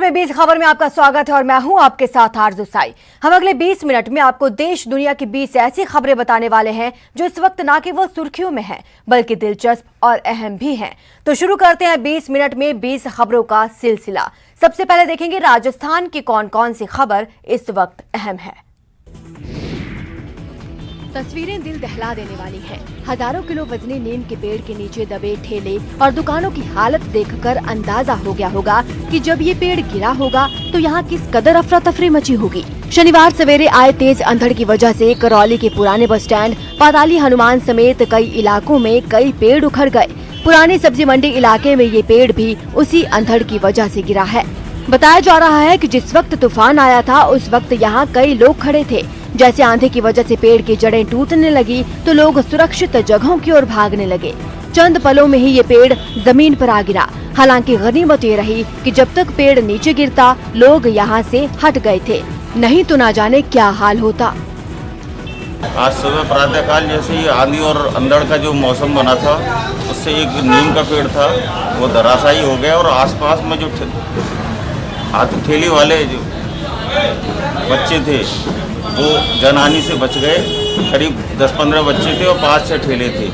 में 20 खबर में आपका स्वागत है और मैं हूं आपके साथ आरजू साई। हम अगले 20 मिनट में आपको देश दुनिया की 20 ऐसी खबरें बताने वाले हैं जो इस वक्त ना केवल सुर्खियों में हैं बल्कि दिलचस्प और अहम भी हैं। तो शुरू करते हैं 20 मिनट में 20 खबरों का सिलसिला। सबसे पहले देखेंगे राजस्थान की कौन कौन सी खबर इस वक्त अहम है। तस्वीरें दिल दहला देने वाली हैं। हजारों किलो वजनी नीम के पेड़ के नीचे दबे ठेले और दुकानों की हालत देखकर अंदाजा हो गया होगा कि जब ये पेड़ गिरा होगा तो यहाँ किस कदर अफरा तफरी मची होगी। शनिवार सवेरे आए तेज अंधड़ की वजह से करौली के पुराने बस स्टैंड, पाताली हनुमान समेत कई इलाकों में कई पेड़ उखड़ गए। पुरानी सब्जी मंडी इलाके में ये पेड़ भी उसी अंधड़ की वजह से गिरा है। बताया जा रहा है कि जिस वक्त तूफान आया था उस वक्त यहाँ कई लोग खड़े थे। जैसे आंधी की वजह से पेड़ की जड़ें टूटने लगी तो लोग सुरक्षित जगहों की ओर भागने लगे। चंद पलों में ही ये पेड़ जमीन पर आ गिरा। हालांकि गनीमत ये रही कि जब तक पेड़ नीचे गिरता लोग यहाँ से हट गए थे, नहीं तो ना जाने क्या हाल होता। आज सुबह प्रातःकाल जैसे ही आंधी और अंधड़ का जो मौसम बना था उससे एक नीम का पेड़ था वो धराशायी हो गया और आसपास में जो हाथ ठेली वाले जो बच्चे थे वो जनहानि से बच गए। करीब 10-15 बच्चे थे और 5-6 ठेले थे।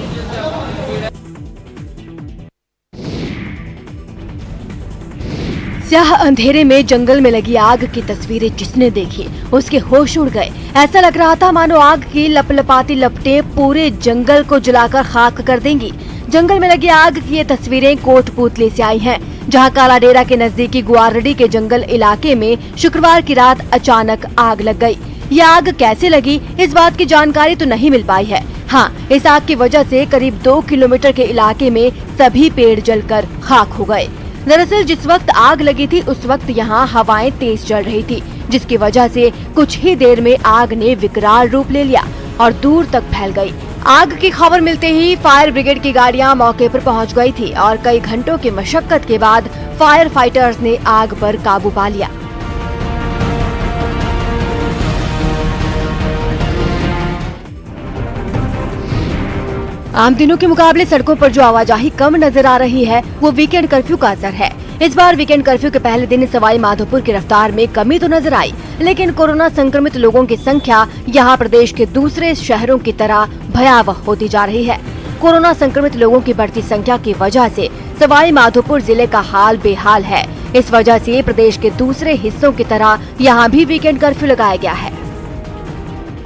स्याह अंधेरे में जंगल में लगी आग की तस्वीरें जिसने देखी उसके होश उड़ गए। ऐसा लग रहा था मानो आग की लपलपाती लपटें पूरे जंगल को जलाकर खाक कर देंगी। जंगल में लगी आग की ये तस्वीरें कोटपुतली से आई हैं, जहां काला डेरा के नजदीकी गुआरडी के जंगल इलाके में शुक्रवार की रात अचानक आग लग गई। ये आग कैसे लगी इस बात की जानकारी तो नहीं मिल पाई है। हाँ, इस आग की वजह से करीब 2 किलोमीटर के इलाके में सभी पेड़ जलकर खाक हो गए। दरअसल जिस वक्त आग लगी थी उस वक्त यहाँ हवाएं तेज चल रही थी, जिसकी वजह से कुछ ही देर में आग ने विकराल रूप ले लिया और दूर तक फैल गई। आग की खबर मिलते ही फायर ब्रिगेड की गाड़ियां मौके पर पहुंच गई थी और कई घंटों की मशक्कत के बाद फायर फाइटर्स ने आग पर काबू पा लिया। आम दिनों के मुकाबले सड़कों पर जो आवाजाही कम नजर आ रही है वो वीकेंड कर्फ्यू का असर है। इस बार वीकेंड कर्फ्यू के पहले दिन सवाई माधोपुर की रफ्तार में कमी तो नजर आई, लेकिन कोरोना संक्रमित लोगों की संख्या यहाँ प्रदेश के दूसरे शहरों की तरह भयावह होती जा रही है। कोरोना संक्रमित लोगों की बढ़ती संख्या की वजह से सवाई माधोपुर जिले का हाल बेहाल है। इस वजह से प्रदेश के दूसरे हिस्सों की तरह यहाँ भी वीकेंड कर्फ्यू लगाया गया है।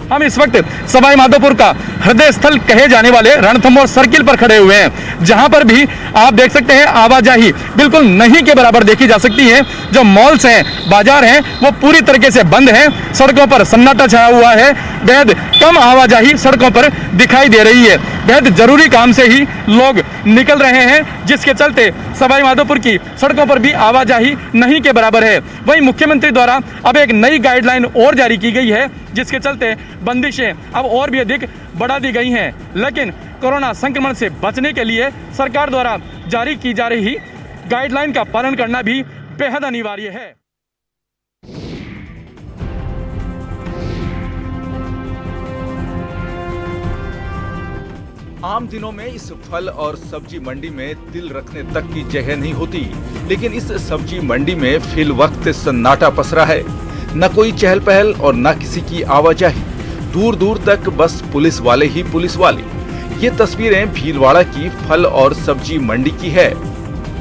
हम इस वक्त सवाई माधोपुर का हृदय स्थल कहे जाने वाले रणथंभौर सर्किल पर खड़े हुए हैं, जहां पर भी आप देख सकते हैं आवाजाही बिल्कुल नहीं के बराबर देखी जा सकती है। जो मॉल्स हैं, बाजार हैं, वो पूरी तरीके से बंद हैं। सड़कों पर सन्नाटा छाया हुआ है। बेहद कम आवाजाही सड़कों पर दिखाई दे रही है। बेहद जरूरी काम से ही लोग निकल रहे हैं, जिसके चलते सवाई माधोपुर की सड़कों पर भी आवाजाही नहीं के बराबर है। वहीं मुख्यमंत्री द्वारा अब एक नई गाइडलाइन और जारी की गई है, जिसके चलते बंदिशें अब और भी अधिक बढ़ा दी गई हैं। लेकिन कोरोना संक्रमण से बचने के लिए सरकार द्वारा जारी की जा रही गाइडलाइन का पालन करना भी बेहद अनिवार्य है। आम दिनों में इस फल और सब्जी मंडी में तिल रखने तक की जगह नहीं होती, लेकिन इस सब्जी मंडी में फिल वक्त सन्नाटा पसरा है। न कोई चहल पहल और न किसी की आवाजाही। दूर दूर तक बस पुलिस वाले ही पुलिस वाले। ये तस्वीरें भीलवाड़ा की फल और सब्जी मंडी की है,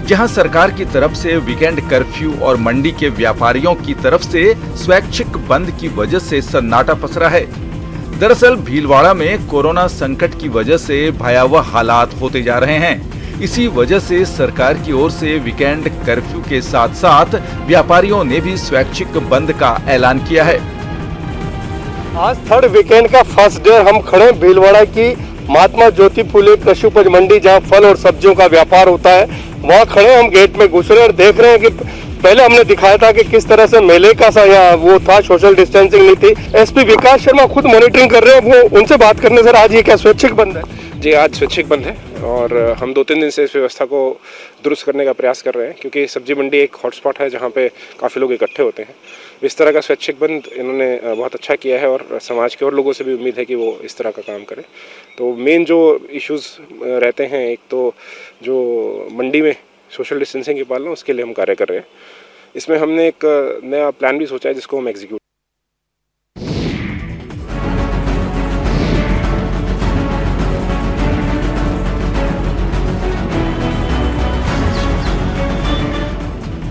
जहां सरकार की तरफ से वीकेंड कर्फ्यू और मंडी के व्यापारियों की तरफ से स्वैच्छिक बंद की वजह से सन्नाटा पसरा है। दरअसल भीलवाड़ा में कोरोना संकट की वजह से भयावह हालात होते जा रहे हैं। इसी वजह से सरकार की ओर से वीकेंड कर्फ्यू के साथ साथ व्यापारियों ने भी स्वैच्छिक बंद का ऐलान किया है। आज थर्ड वीकेंड का फर्स्ट डे हम खड़े भीलवाड़ा की महात्मा ज्योति फुले कृषि उपज मंडी, जहां फल और सब्जियों का व्यापार होता है। वहां खड़े हम गेट में घुस रहे और देख रहे हैं कि पहले हमने दिखाया था कि किस तरह से मेले का सा यहाँ वो था, सोशल डिस्टेंसिंग नहीं थी। एसपी विकास शर्मा खुद मॉनिटरिंग कर रहे हैं, वो उनसे बात करने सर आज ये क्या स्वैच्छिक बंद है? जी, आज स्वैच्छिक बंद है और हम 2-3 दिन से इस व्यवस्था को दुरुस्त करने का प्रयास कर रहे हैं, क्योंकि सब्जी मंडी एक हॉटस्पॉट है जहाँ पे काफ़ी लोग इकट्ठे होते हैं। इस तरह का स्वैच्छिक बंद इन्होंने बहुत अच्छा किया है और समाज के और लोगों से भी उम्मीद है कि वो इस तरह का काम करें। तो मेन जो इश्यूज़ रहते हैं, एक तो जो मंडी में सोशल डिस्टेंसिंग की पालना, उसके लिए हम कार्य कर रहे हैं। इसमें हमने एक नया प्लान भी सोचा है जिसको हम एग्जीक्यूट।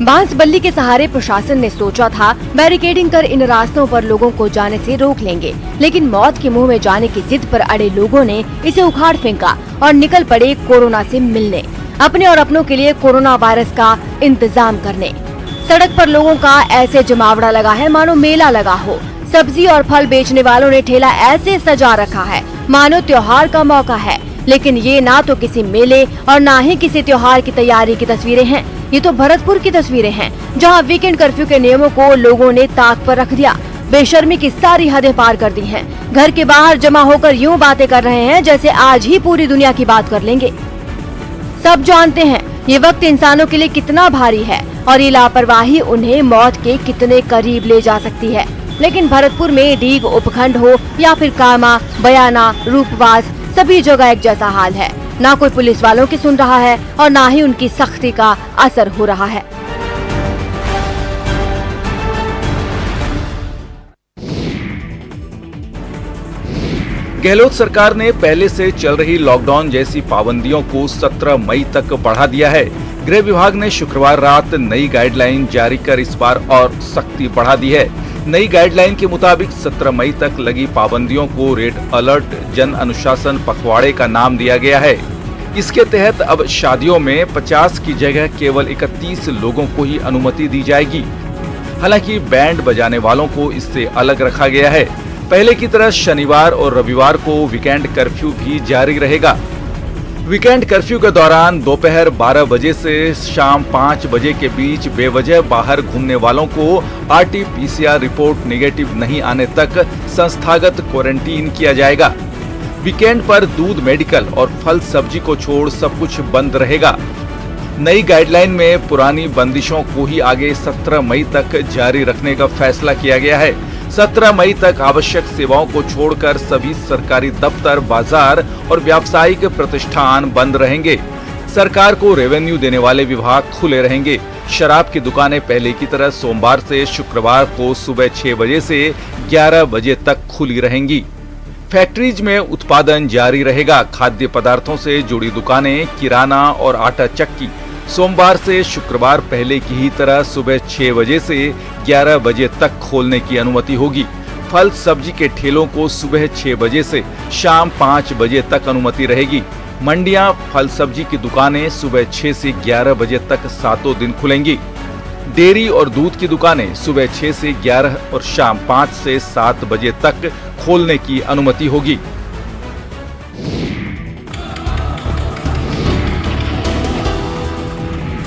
बांसबल्ली के सहारे प्रशासन ने सोचा था बैरिकेडिंग कर इन रास्तों पर लोगों को जाने से रोक लेंगे, लेकिन मौत के मुंह में जाने की जिद पर अड़े लोगों ने इसे उखाड़ फेंका और निकल पड़े कोरोना से मिलने, अपने और अपनों के लिए कोरोना वायरस का इंतजाम करने। सड़क पर लोगों का ऐसे जमावड़ा लगा है मानो मेला लगा हो। सब्जी और फल बेचने वालों ने ठेला ऐसे सजा रखा है मानो त्योहार का मौका है, लेकिन ये ना तो किसी मेले और ना ही किसी त्योहार की तैयारी की तस्वीरें हैं। ये तो भरतपुर की तस्वीरें हैं, जहां वीकेंड कर्फ्यू के नियमों को लोगों ने ताक पर रख दिया। बेशर्मी की सारी हदें पार कर दी हैं। घर के बाहर जमा होकर यूं बातें कर रहे हैं जैसे आज ही पूरी दुनिया की बात कर लेंगे। सब जानते हैं ये वक्त इंसानों के लिए कितना भारी है और ये लापरवाही उन्हें मौत के कितने करीब ले जा सकती है। लेकिन भरतपुर में डीग उपखंड हो या फिर कामा, बयाना, रूपवास, सभी जगह एक जैसा हाल है। ना कोई पुलिस वालों की सुन रहा है और ना ही उनकी सख्ती का असर हो रहा है। गहलोत सरकार ने पहले से चल रही लॉकडाउन जैसी पाबंदियों को 17 मई तक बढ़ा दिया है। गृह विभाग ने शुक्रवार रात नई गाइडलाइन जारी कर इस बार और सख्ती बढ़ा दी है। नई गाइडलाइन के मुताबिक 17 मई तक लगी पाबंदियों को रेड अलर्ट जन अनुशासन पखवाड़े का नाम दिया गया है। इसके तहत अब शादियों में 50 की जगह केवल 31 लोगों को ही अनुमति दी जाएगी। हालांकि बैंड बजाने वालों को इससे अलग रखा गया है। पहले की तरह शनिवार और रविवार को वीकेंड कर्फ्यू भी जारी रहेगा। वीकेंड कर्फ्यू के दौरान दोपहर 12 बजे से शाम 5 बजे के बीच बेवजह बाहर घूमने वालों को RT-PCR रिपोर्ट नेगेटिव नहीं आने तक संस्थागत क्वारंटीन किया जाएगा। वीकेंड पर दूध, मेडिकल और फल सब्जी को छोड़ सब कुछ बंद रहेगा। नई गाइडलाइन में पुरानी बंदिशों को ही आगे 17 मई तक जारी रखने का फैसला किया गया है। 17 मई तक आवश्यक सेवाओं को छोड़कर सभी सरकारी दफ्तर, बाजार और व्यावसायिक प्रतिष्ठान बंद रहेंगे। सरकार को रेवेन्यू देने वाले विभाग खुले रहेंगे। शराब की दुकानें पहले की तरह सोमवार से शुक्रवार को सुबह 6 बजे से 11 बजे तक खुली रहेंगी। फैक्ट्रीज में उत्पादन जारी रहेगा। खाद्य पदार्थों से जुड़ी दुकानें, किराना और आटा चक्की सोमवार से शुक्रवार पहले की ही तरह सुबह 6 बजे से 11 बजे तक खोलने की अनुमति होगी। फल सब्जी के ठेलों को सुबह 6 बजे से शाम 5 बजे तक अनुमति रहेगी। मंडियां, फल सब्जी की दुकानें सुबह 6 से 11 बजे तक सातों दिन खुलेंगी। डेयरी और दूध की दुकानें सुबह 6 से 11 और शाम 5 से 7 बजे तक खोलने की अनुमति होगी।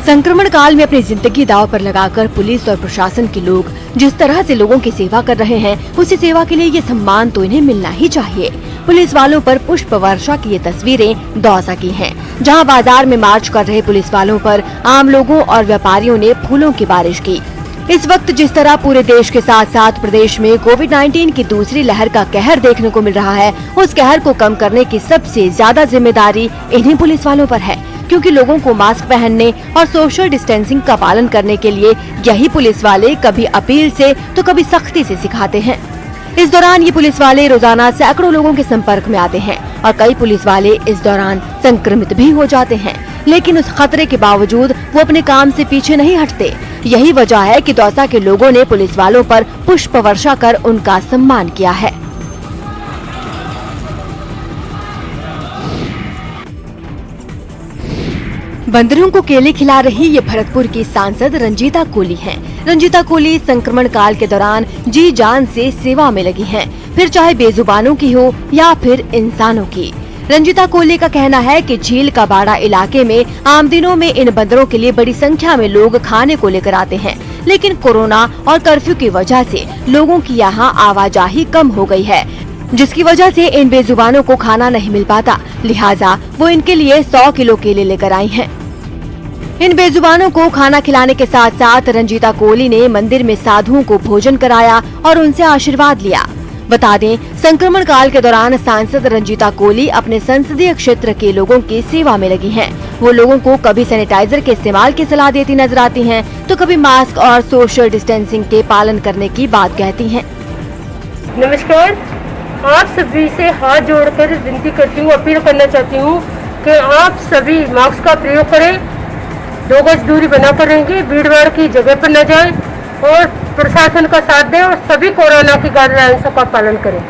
संक्रमण काल में अपनी जिंदगी दांव पर लगाकर पुलिस और प्रशासन के लोग जिस तरह से लोगों की सेवा कर रहे हैं, उसी सेवा के लिए ये सम्मान तो इन्हें मिलना ही चाहिए। पुलिस वालों पर पुष्प वर्षा की ये तस्वीरें दौसा की हैं, जहां बाजार में मार्च कर रहे पुलिस वालों पर आम लोगों और व्यापारियों ने फूलों की बारिश की। इस वक्त जिस तरह पूरे देश के साथ साथ प्रदेश में कोविड-19 की दूसरी लहर का कहर देखने को मिल रहा है, उस कहर को कम करने की सबसे ज्यादा जिम्मेदारी इन्हीं पुलिस वालों पर है, क्योंकि लोगों को मास्क पहनने और सोशल डिस्टेंसिंग का पालन करने के लिए यही पुलिस वाले कभी अपील से तो कभी सख्ती से सिखाते हैं। इस दौरान ये पुलिस वाले रोजाना सैकड़ों लोगों के संपर्क में आते हैं और कई पुलिस वाले इस दौरान संक्रमित भी हो जाते हैं, लेकिन उस खतरे के बावजूद वो अपने काम से पीछे नहीं हटते। यही वजह है कि दौसा के लोगों ने पुलिस वालों पर पुष्प वर्षा कर उनका सम्मान किया है। बंदरों को केले खिला रही ये भरतपुर की सांसद रंजीता कोली हैं। रंजीता कोली संक्रमण काल के दौरान जी जान से सेवा में लगी हैं, फिर चाहे बेजुबानों की हो या फिर इंसानों की। रंजीता कोली का कहना है कि झील का बाड़ा इलाके में आम दिनों में इन बंदरों के लिए बड़ी संख्या में लोग खाने को लेकर आते हैं, लेकिन कोरोना और कर्फ्यू की वजह से लोगों की यहाँ आवाजाही कम हो गई है, जिसकी वजह से इन बेजुबानों को खाना नहीं मिल पाता। लिहाजा वो इनके लिए 100 किलो केले लेकर आई हैं। इन बेजुबानों को खाना खिलाने के साथ साथ रंजीता कोली ने मंदिर में साधुओं को भोजन कराया और उनसे आशीर्वाद लिया। बता दें, संक्रमण काल के दौरान सांसद रंजीता कोली अपने संसदीय क्षेत्र के लोगों की सेवा में लगी हैं। वो लोगों को कभी सैनिटाइजर के इस्तेमाल की सलाह देती नजर आती हैं, तो कभी मास्क और सोशल डिस्टेंसिंग के पालन करने की बात कहती हैं। नमस्कार, आप सभी से हाथ जोड़कर विनती करती हूँ, अपील करना चाहती हूँ कि आप सभी मास्क का प्रयोग करें, 2 गज दूरी बनाकर रहेंगे, भीड़ भाड़ की जगह पर न जाएं और प्रशासन का साथ दें और सभी कोरोना की गाइडलाइंस का पालन करें।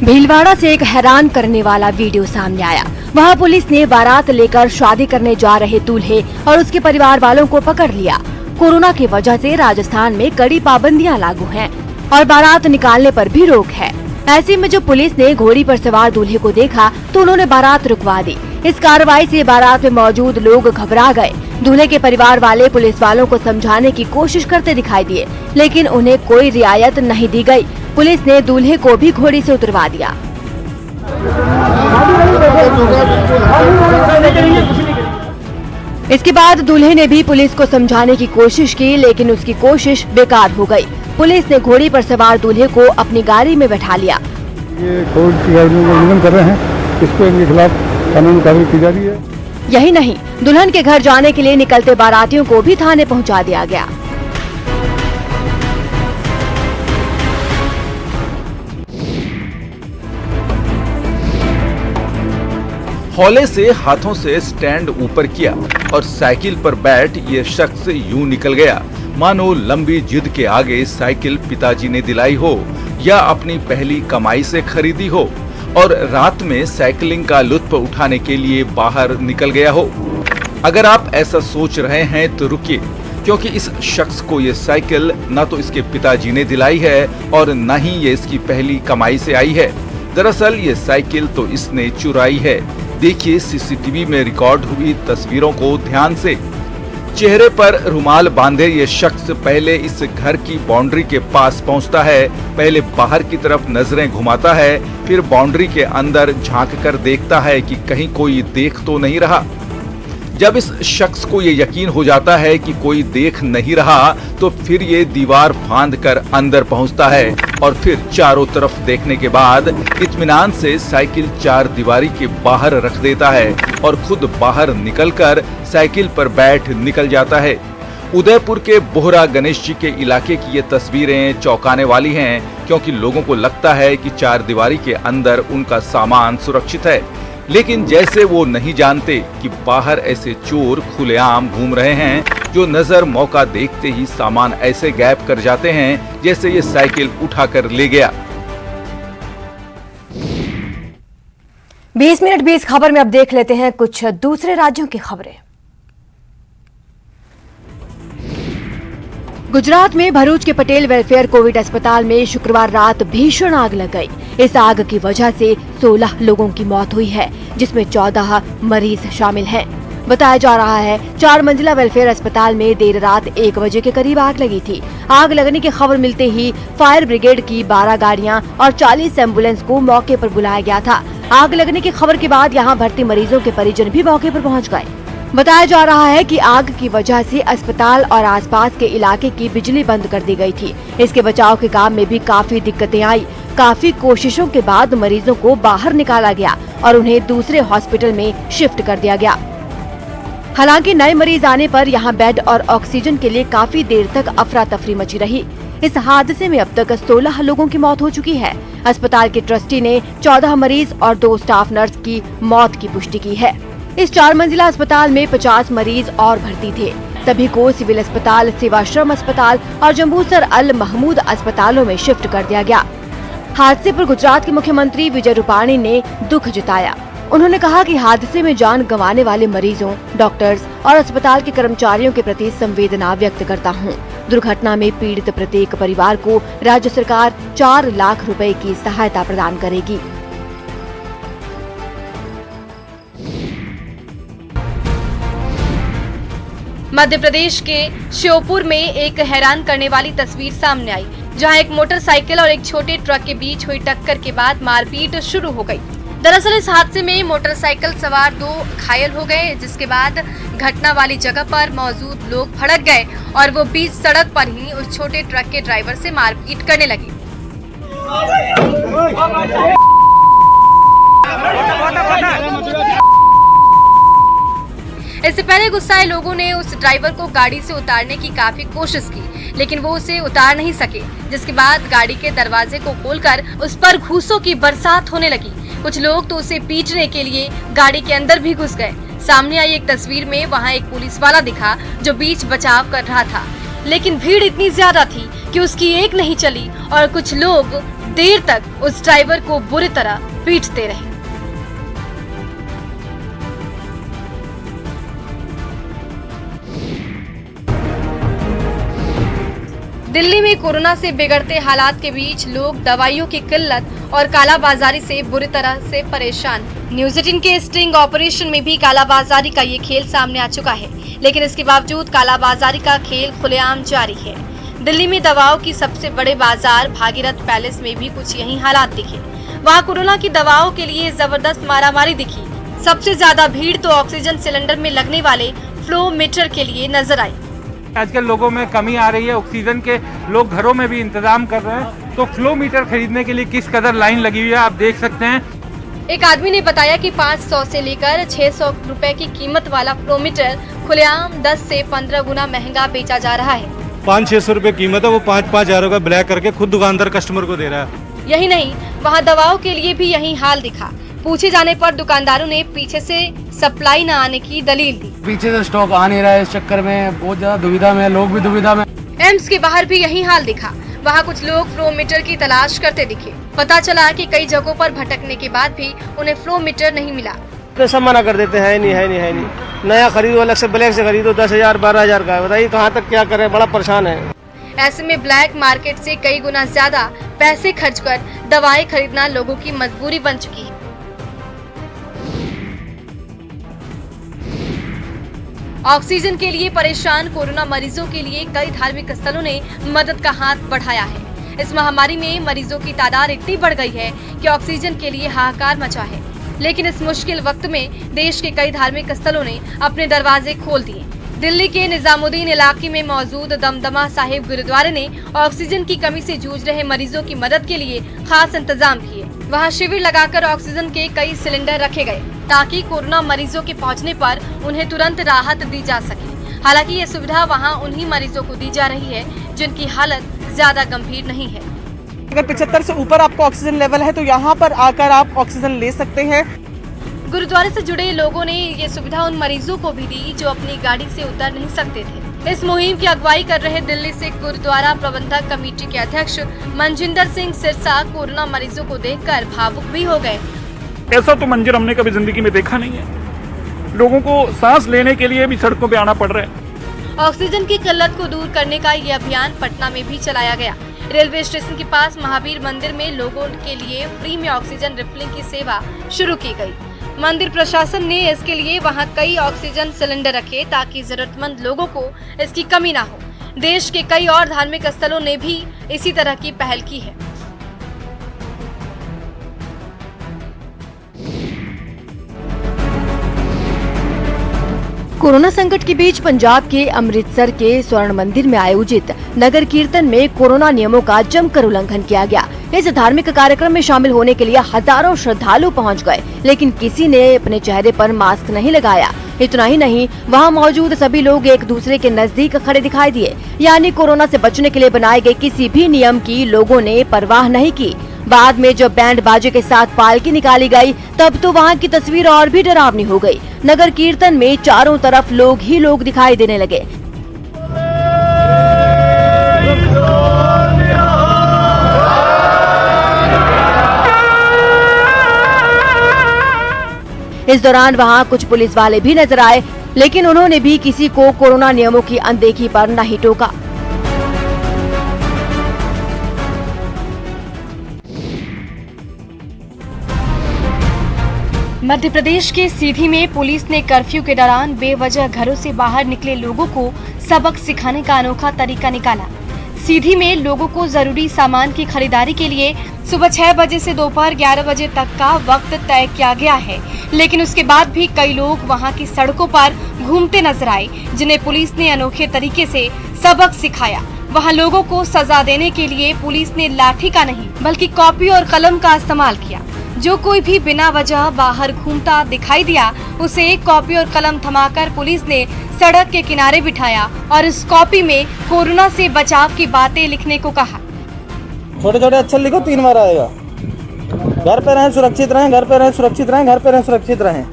भीलवाड़ा से एक हैरान करने वाला वीडियो सामने आया। वहां पुलिस ने बारात लेकर शादी करने जा रहे दूल्हे और उसके परिवार वालों को पकड़ लिया। कोरोना की वजह से राजस्थान में कड़ी पाबंदियां लागू हैं और बारात निकालने पर भी रोक है। ऐसे में जब पुलिस ने घोड़ी पर सवार दूल्हे को देखा तो उन्होंने बारात रुकवा दी। इस कार्रवाई से बारात में मौजूद लोग घबरा गए। दूल्हे के परिवार वाले पुलिस वालों को समझाने की कोशिश करते दिखाई दिए, लेकिन उन्हें कोई रियायत नहीं दी गई। पुलिस ने दूल्हे को भी घोड़ी से उतरवा दिया। इसके बाद दूल्हे ने भी पुलिस को समझाने की कोशिश की, लेकिन उसकी कोशिश बेकार हो गई। पुलिस ने घोड़ी पर सवार दूल्हे को अपनी गाड़ी में बैठा लिया। ये कोर्ट की गाड़ियों का उल्लंघन कर रहे हैं, इस पर इनके खिलाफ कानूनी कार्रवाई की जा रही है। यही नहीं, दुल्हन के घर जाने के लिए निकलते बारातियों को भी थाने पहुंचा दिया गया। हौले से हाथों से स्टैंड ऊपर किया और साइकिल पर बैठ ये शख्स यूं निकल गया मानो लंबी जिद के आगे साइकिल पिताजी ने दिलाई हो या अपनी पहली कमाई से खरीदी हो और रात में साइकिलिंग का लुत्फ उठाने के लिए बाहर निकल गया हो। अगर आप ऐसा सोच रहे हैं तो रुकिए, क्योंकि इस शख्स को ये साइकिल न तो इसके पिताजी ने दिलाई है और न ही ये इसकी पहली कमाई से आई है। दरअसल ये साइकिल तो इसने चुराई है। देखिए सीसीटीवी में रिकॉर्ड हुई तस्वीरों को ध्यान से। चेहरे पर रुमाल बांधे ये शख्स पहले इस घर की बाउंड्री के पास पहुंचता है, पहले बाहर की तरफ नजरें घुमाता है, फिर बाउंड्री के अंदर झांक कर देखता है कि कहीं कोई देख तो नहीं रहा। जब इस शख्स को ये यकीन हो जाता है कि कोई देख नहीं रहा, तो फिर ये दीवार फांद कर अंदर पहुंचता है और फिर चारों तरफ देखने के बाद इत्मीनान से साइकिल चार दीवारी के बाहर रख देता है और खुद बाहर निकलकर साइकिल पर बैठ निकल जाता है। उदयपुर के बोहरा गणेश जी के इलाके की ये तस्वीरें चौंकाने वाली हैं, क्योंकि लोगों को लगता है कि चार दीवारी के अंदर उनका सामान सुरक्षित है, लेकिन जैसे वो नहीं जानते कि बाहर ऐसे चोर खुलेआम घूम रहे हैं जो नजर मौका देखते ही सामान ऐसे गायब कर जाते हैं जैसे ये साइकिल उठाकर ले गया। 20 मिनट 20 खबर में अब देख लेते हैं कुछ दूसरे राज्यों की खबरें। गुजरात में भरूच के पटेल वेलफेयर कोविड अस्पताल में शुक्रवार रात भीषण आग लग गई। इस आग की वजह से 16 लोगों की मौत हुई है, जिसमें 14 मरीज शामिल हैं। बताया जा रहा है 4 मंजिला वेलफेयर अस्पताल में देर रात 1 बजे के करीब आग लगी थी। आग लगने की खबर मिलते ही फायर ब्रिगेड की 12 गाड़ियां और 40 एम्बुलेंस को मौके पर बुलाया गया था। आग लगने की खबर के बाद यहां भर्ती मरीजों के परिजन भी मौके पर पहुंच गए। बताया जा रहा है कि आग की वजह से अस्पताल और आसपास के इलाके की बिजली बंद कर दी गई थी। इसके बचाव के काम में भी काफी दिक्कतें आई। काफी कोशिशों के बाद मरीजों को बाहर निकाला गया और उन्हें दूसरे हॉस्पिटल में शिफ्ट कर दिया गया। हालांकि नए मरीज आने पर यहां बेड और ऑक्सीजन के लिए काफी देर तक अफरा तफरी मची रही। इस हादसे में अब तक 16 लोगों की मौत हो चुकी है। अस्पताल के ट्रस्टी ने 14 मरीज और 2 स्टाफ नर्स की मौत की पुष्टि की है। इस 4 मंजिला अस्पताल में 50 मरीज और भर्ती थे। सभी को सिविल अस्पताल, सेवाश्रम अस्पताल और जम्बूसर अल महमूद अस्पतालों में शिफ्ट कर दिया गया। हादसे पर गुजरात के मुख्यमंत्री विजय रूपाणी ने दुख जताया। उन्होंने कहा कि हादसे में जान गंवाने वाले मरीजों, डॉक्टर्स और अस्पताल के कर्मचारियों के प्रति संवेदना व्यक्त करता हूं। दुर्घटना में पीड़ित प्रत्येक परिवार को राज्य सरकार 4 लाख रुपए की सहायता प्रदान करेगी। मध्य प्रदेश के श्योपुर में एक हैरान करने वाली तस्वीर सामने आई, जहां एक मोटरसाइकिल और एक छोटे ट्रक के बीच हुई टक्कर के बाद मारपीट शुरू हो गई। दरअसल इस हादसे में मोटरसाइकिल सवार 2 घायल हो गए, जिसके बाद घटना वाली जगह पर मौजूद लोग भड़क गए और वो बीच सड़क पर ही उस छोटे ट्रक के ड्राइवर से मारपीट करने लगे। इससे पहले गुस्साए लोगों ने उस ड्राइवर को गाड़ी से उतारने की काफी कोशिश की, लेकिन वो उसे उतार नहीं सके, जिसके बाद गाड़ी के दरवाजे को खोलकर उस पर घूसों की बरसात होने लगी। कुछ लोग तो उसे पीटने के लिए गाड़ी के अंदर भी घुस गए। सामने आई एक तस्वीर में वहां एक पुलिस वाला दिखा जो बीच बचाव कर रहा था, लेकिन भीड़ इतनी ज्यादा थी कि उसकी एक नहीं चली और कुछ लोग देर तक उस ड्राइवर को बुरी तरह पीटते रहे। दिल्ली में कोरोना से बिगड़ते हालात के बीच लोग दवाइयों की किल्लत और कालाबाजारी से बुरी तरह से परेशान। न्यूज़ 18 के स्टिंग ऑपरेशन में भी कालाबाजारी का ये खेल सामने आ चुका है, लेकिन इसके बावजूद कालाबाजारी का खेल खुलेआम जारी है। दिल्ली में दवाओं की सबसे बड़े बाजार भागीरथ पैलेस में भी कुछ यही हालात दिखे। वहाँ कोरोना की दवाओं के लिए जबरदस्त मारामारी दिखी। सबसे ज्यादा भीड़ तो ऑक्सीजन सिलेंडर में लगने वाले फ्लो मीटर के लिए नजर आई। आजकल लोगों में कमी आ रही है, ऑक्सीजन के लोग घरों में भी इंतजाम कर रहे हैं, तो फ्लो मीटर खरीदने के लिए किस कदर लाइन लगी हुई है आप देख सकते हैं। एक आदमी ने बताया कि 500 से लेकर 600 रुपए की कीमत वाला फ्लो मीटर खुलेआम 10 से 15 गुना महंगा बेचा जा रहा है। 500-600 रुपए कीमत है, वो 5-5 हजार का ब्लैक करके खुद दुकानदार कस्टमर को दे रहा है। यही नहीं, वहाँ दवाओं के लिए भी यही हाल दिखा। पूछे जाने पर दुकानदारों ने पीछे से सप्लाई न आने की दलील दी। पीछे से स्टॉक आ नहीं रहा है, इस चक्कर में बहुत ज्यादा दुविधा में, लोग भी दुविधा में। एम्स के बाहर भी यही हाल दिखा। वहाँ कुछ लोग फ्लो मीटर की तलाश करते दिखे। पता चला कि कई जगहों पर भटकने के बाद भी उन्हें फ्लो मीटर नहीं मिला। पैसा मना कर देते हैं, है नहीं। नया खरीदो, अलग से ब्लैक से खरीदो, 10,000-12,000 का है। बताइए कहाँ तक क्या करें, बड़ा परेशान है। ऐसे में ब्लैक मार्केट से कई गुना ज्यादा पैसे खर्च कर दवाएं खरीदना लोगों की मजबूरी बन चुकी है। ऑक्सीजन के लिए परेशान कोरोना मरीजों के लिए कई धार्मिक स्थलों ने मदद का हाथ बढ़ाया है। इस महामारी में मरीजों की तादाद इतनी बढ़ गई है कि ऑक्सीजन के लिए हाहाकार मचा है, लेकिन इस मुश्किल वक्त में देश के कई धार्मिक स्थलों ने अपने दरवाजे खोल दिए। दिल्ली के निजामुद्दीन इलाके में मौजूद दमदमा साहिब गुरुद्वारे ने ऑक्सीजन की कमी से जूझ रहे मरीजों की मदद के लिए खास इंतजाम किए। वहां शिविर लगाकर ऑक्सीजन के कई सिलेंडर रखे गए ताकि कोरोना मरीजों के पहुंचने पर उन्हें तुरंत राहत दी जा सके। हालांकि ये सुविधा वहां उन्हीं मरीजों को दी जा रही है जिनकी हालत ज्यादा गंभीर नहीं है। अगर 75 से ऊपर आपको ऑक्सीजन लेवल है तो यहाँ पर आकर आप ऑक्सीजन ले सकते हैं। गुरुद्वारे से जुड़े लोगों ने ये सुविधा उन मरीजों को भी दी जो अपनी गाड़ी से उतर नहीं सकते थे। इस मुहिम की अगुवाई कर रहे दिल्ली सिख गुरुद्वारा प्रबंधक कमेटी के अध्यक्ष मनजिंदर सिंह सिरसा कोरोना मरीजों को देखकर भावुक भी हो गए। ऐसा तो मंजर हमने कभी जिंदगी में देखा नहीं है। लोगों को सांस लेने के लिए भी सड़कों पे आना पड़ रहा है। ऑक्सीजन की किल्लत को दूर करने का ये अभियान पटना में भी चलाया गया। रेलवे स्टेशन के पास महावीर मंदिर में लोगों के लिए फ्री में ऑक्सीजन रिफिलिंग की सेवा शुरू की गई। मंदिर प्रशासन ने इसके लिए वहां कई ऑक्सीजन सिलेंडर रखे ताकि जरूरतमंद लोगों को इसकी कमी ना हो। देश के कई और धार्मिक स्थलों ने भी इसी तरह की पहल की है। कोरोना संकट के बीच पंजाब के अमृतसर के स्वर्ण मंदिर में आयोजित नगर कीर्तन में कोरोना नियमों का जमकर उल्लंघन किया गया। इस धार्मिक कार्यक्रम में शामिल होने के लिए हजारों श्रद्धालु पहुंच गए, लेकिन किसी ने अपने चेहरे पर मास्क नहीं लगाया। इतना ही नहीं, वहां मौजूद सभी लोग एक दूसरे के नजदीक खड़े दिखाई दिए, यानी कोरोना से बचने के लिए बनाए गए किसी भी नियम की लोगों ने परवाह नहीं की। बाद में जब बैंड बाजे के साथ पालकी निकाली गई, तब तो वहां की तस्वीर और भी डरावनी हो गई। नगर कीर्तन में चारों तरफ लोग ही लोग दिखाई देने लगे। इस दौरान वहां कुछ पुलिस वाले भी नजर आए, लेकिन उन्होंने भी किसी को कोरोना नियमों की अनदेखी पर नहीं टोका। मध्य प्रदेश के सीधी में पुलिस ने कर्फ्यू के दौरान बेवजह घरों से बाहर निकले लोगों को सबक सिखाने का अनोखा तरीका निकाला। सीधी में लोगों को जरूरी सामान की खरीदारी के लिए सुबह 6 बजे से दोपहर 11 बजे तक का वक्त तय किया गया है, लेकिन उसके बाद भी कई लोग वहां की सड़कों पर घूमते नजर आए, जिन्हें पुलिस ने अनोखे तरीके से सबक सिखाया। वहां लोगों को सजा देने के लिए पुलिस ने लाठी का नहीं बल्कि कॉपी और कलम का इस्तेमाल किया। जो कोई भी बिना वजह बाहर घूमता दिखाई दिया, उसे कॉपी और कलम थमाकर पुलिस ने सड़क के किनारे बिठाया और इस कॉपी में कोरोना से बचाव की बातें लिखने को कहा। छोटे छोटे अक्षर लिखो, 3 बार आएगा। घर पे रहें, सुरक्षित रहें, घर पे रहें, सुरक्षित रहें, घर पे रहें, सुरक्षित रहें।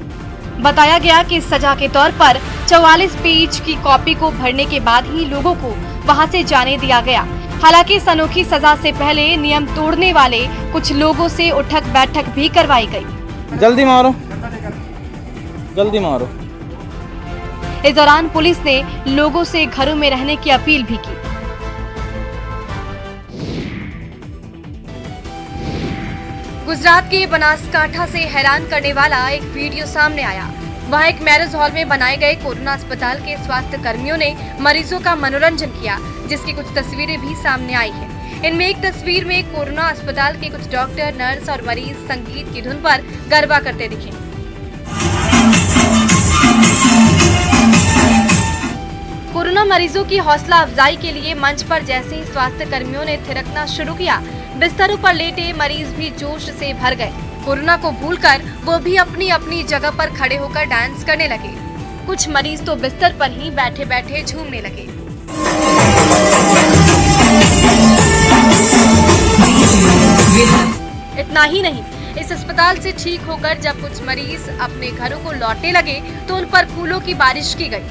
बताया गया कि सजा के तौर पर 44 पेज की कॉपी को भरने के बाद ही लोगों को वहां से जाने दिया गया। हालांकि इस अनोखी सजा से पहले नियम तोड़ने वाले कुछ लोगों से उठक बैठक भी करवाई गई। जल्दी मारो, जल्दी मारो। इस दौरान पुलिस ने लोगों से घरों में रहने की अपील भी की। गुजरात के बनासकांठा से हैरान करने वाला एक वीडियो सामने आया। वहां एक मैरिज हॉल में बनाए गए कोरोना अस्पताल के स्वास्थ्य कर्मियों ने मरीजों का मनोरंजन किया, जिसकी कुछ तस्वीरें भी सामने आई हैं। इनमें एक तस्वीर में कोरोना अस्पताल के कुछ डॉक्टर, नर्स और मरीज संगीत की धुन पर गरबा करते दिखे। कोरोना मरीजों की हौसला अफजाई के लिए मंच पर जैसे ही स्वास्थ्य कर्मियों ने थिरकना शुरू किया, बिस्तरों पर लेटे मरीज भी जोश से भर गए। कोरोना को भूलकर वो भी अपनी अपनी जगह पर खड़े होकर डांस करने लगे। कुछ मरीज तो बिस्तर पर ही बैठे बैठे झूमने लगे। इतना ही नहीं, इस अस्पताल से ठीक होकर जब कुछ मरीज अपने घरों को लौटने लगे तो उन पर फूलों की बारिश की गई।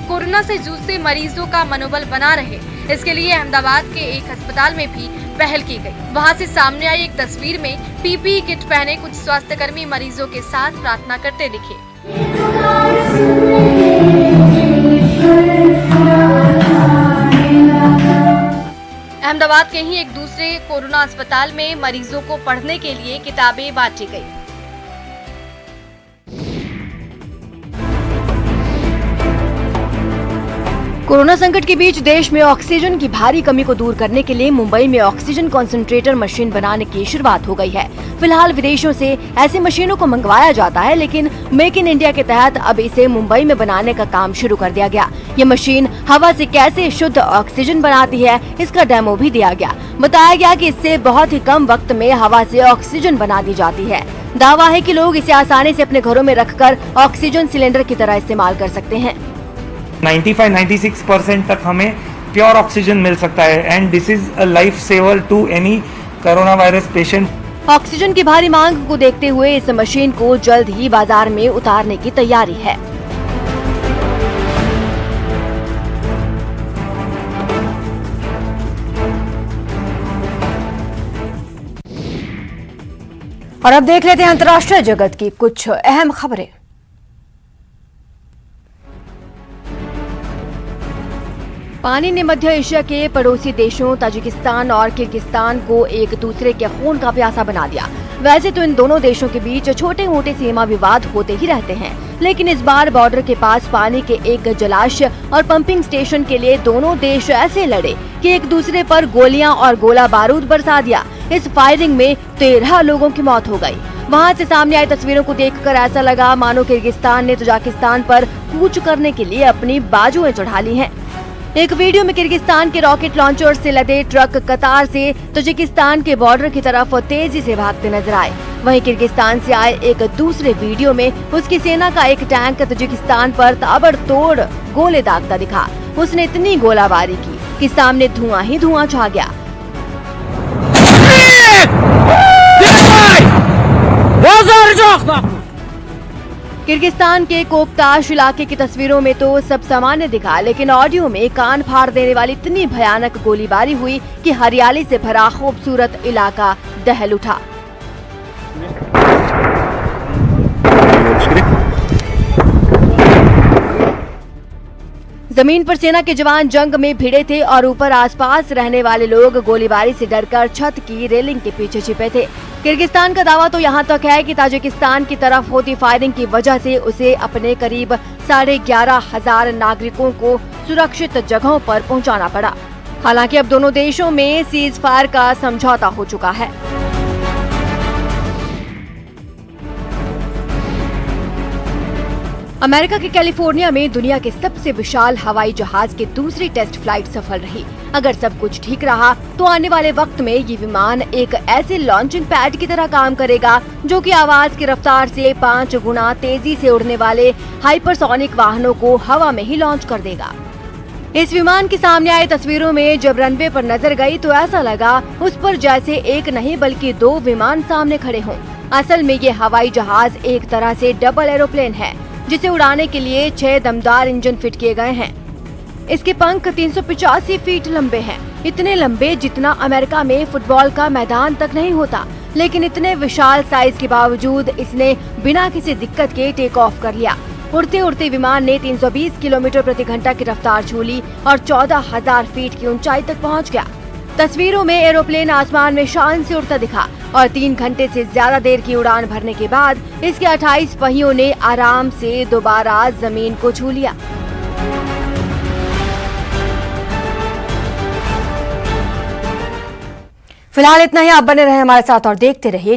कोरोना से जूझते मरीजों का मनोबल बना रहे, इसके लिए अहमदाबाद के एक अस्पताल में भी पहल की गई। वहां से सामने आई एक तस्वीर में पीपीई किट पहने कुछ स्वास्थ्यकर्मी मरीजों के साथ प्रार्थना करते दिखे। अहमदाबाद के ही एक दूसरे कोरोना अस्पताल में मरीजों को पढ़ने के लिए किताबें बांटी गई। कोरोना संकट के बीच देश में ऑक्सीजन की भारी कमी को दूर करने के लिए मुंबई में ऑक्सीजन कॉन्सेंट्रेटर मशीन बनाने की शुरुआत हो गई है। फिलहाल विदेशों से ऐसी मशीनों को मंगवाया जाता है, लेकिन मेक इन इंडिया के तहत अब इसे मुंबई में बनाने का काम शुरू कर दिया गया। ये मशीन हवा से कैसे शुद्ध ऑक्सीजन बनाती है, इसका डेमो भी दिया गया। बताया गया कि इससे बहुत ही कम वक्त में हवा से ऑक्सीजन बना दी जाती है। दावा है कि लोग इसे आसानी से अपने घरों में रखकर ऑक्सीजन सिलेंडर की तरह इस्तेमाल कर सकते हैं। 95-96% तक हमें प्योर ऑक्सीजन मिल सकता है and this is a life saver to any corona virus patient. Oxygen की भारी मांग को देखते हुए इस मशीन को जल्द ही बाजार में उतारने की तैयारी है। और अब देख लेते हैं अंतर्राष्ट्रीय जगत की कुछ अहम खबरें। पानी ने मध्य एशिया के पड़ोसी देशों ताजिकिस्तान और किर्गिस्तान को एक दूसरे के खून का प्यासा बना दिया। वैसे तो इन दोनों देशों के बीच छोटे मोटे सीमा विवाद होते ही रहते हैं, लेकिन इस बार बॉर्डर के पास पानी के एक जलाशय और पंपिंग स्टेशन के लिए दोनों देश ऐसे लड़े कि एक दूसरे पर गोलियां और गोला बारूद बरसा दिया। इस फायरिंग में 13 लोगों की मौत हो गई। वहां से सामने आई तस्वीरों को देखकर ऐसा लगा मानो किर्गिस्तान ने ताजिकिस्तान पर कूच करने के लिए अपनी बाजुएं चढ़ा ली हैं। एक वीडियो में किर्गिस्तान के रॉकेट लॉन्चर से लदे ट्रक कतार से ताजिकिस्तान के बॉर्डर की तरफ तेजी से भागते नजर आए। वहीं किर्गिस्तान से आए एक दूसरे वीडियो में उसकी सेना का एक टैंक ताजिकिस्तान पर ताबड़तोड़ गोले दागता दिखा। उसने इतनी गोलाबारी की कि सामने धुआं ही धुआं छा गया। किर्गिस्तान के कोपताश इलाके की तस्वीरों में तो सब सामान्य दिखा, लेकिन ऑडियो में कान फाड़ देने वाली इतनी भयानक गोलीबारी हुई कि हरियाली से भरा खूबसूरत इलाका दहल उठा। जमीन पर सेना के जवान जंग में भिड़े थे और ऊपर आसपास रहने वाले लोग गोलीबारी से डरकर छत की रेलिंग के पीछे छिपे थे। किर्गिस्तान का दावा तो यहाँ तक है कि ताजिकिस्तान की तरफ होती फायरिंग की वजह से उसे अपने करीब 11,500 नागरिकों को सुरक्षित जगहों पर पहुंचाना पड़ा। हालांकि अब दोनों देशों में सीज फायर का समझौता हो चुका है। अमेरिका के कैलिफोर्निया में दुनिया के सबसे विशाल हवाई जहाज की दूसरी टेस्ट फ्लाइट सफल रही। अगर सब कुछ ठीक रहा तो आने वाले वक्त में ये विमान एक ऐसे लॉन्चिंग पैड की तरह काम करेगा जो कि आवाज की रफ्तार से 5 गुना तेजी से उड़ने वाले हाइपरसोनिक वाहनों को हवा में ही लॉन्च कर देगा। इस विमान की सामने आई तस्वीरों में जब रनवे पर नजर गई तो ऐसा लगा उस पर जैसे एक नहीं बल्कि 2 विमान सामने खड़े हों। असल में ये हवाई जहाज एक तरह से डबल एरोप्लेन है जिसे उड़ाने के लिए 6 दमदार इंजन फिट किए गए हैं। इसके पंख 385 फीट लंबे हैं, इतने लंबे जितना अमेरिका में फुटबॉल का मैदान तक नहीं होता। लेकिन इतने विशाल साइज के बावजूद इसने बिना किसी दिक्कत के टेक ऑफ कर लिया। उड़ते उड़ते विमान ने 320 किलोमीटर प्रति घंटा की रफ्तार छू ली और 14,000 फीट की ऊंचाई तक पहुंच गया। तस्वीरों में एरोप्लेन आसमान में शान से उड़ता दिखा और 3 घंटे से ज्यादा देर की उड़ान भरने के बाद इसके 28 पहियों ने आराम से दोबारा जमीन को छू लिया। फिलहाल इतना ही। आप बने रहे हमारे साथ और देखते रहिए।